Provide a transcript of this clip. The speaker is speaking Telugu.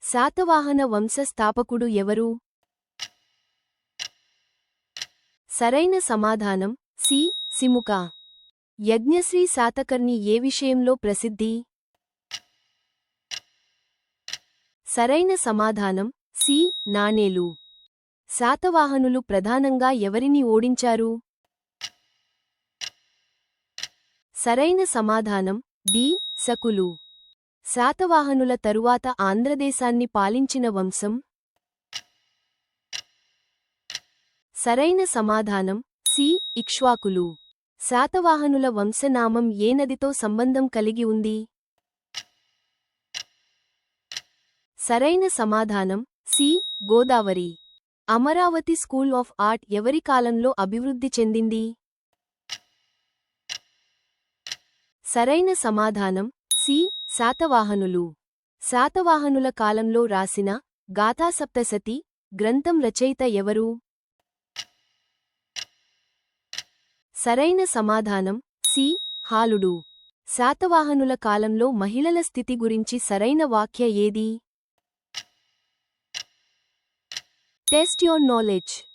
శాతవాహన వంశ స్థాపకుడు ఎవరు? సరైన సమాధానం సి. సిముక. యజ్ఞశ్రీ శాతకర్ణి ఏ విషయంలో ప్రసిద్ధి? సరైన సమాధానం సి. నాణేలు. శాతవాహనులు ప్రధానంగా ఎవరిని ఓడించారు? సరైన సమాధానం డి. శకులు. శాతవాహనుల తరువాత ఆంధ్రదేశాన్ని పాలించిన వంశం? సరైన సమాధానం సి. ఇక్ష్వాకులు. శాతవాహనుల వంశనామం ఏ నదితో సంబంధం కలిగి ఉంది? సరైన సమాధానం C. Godavari. Amaravati school of art ఎవరి కాలంలో అభివృద్ధి చెందింది? సరైన సమాధానం సి. శాతవాహనులు. శాతవాహనుల కాలంలో రాసిన గాథాసప్తశతి గ్రంథం రచయిత ఎవరు? సరైన సమాధానం సి. హాలుడు. శాతవాహనుల కాలంలో మహిళల స్థితి గురించి సరైన వాక్య ఏది? Test your knowledge.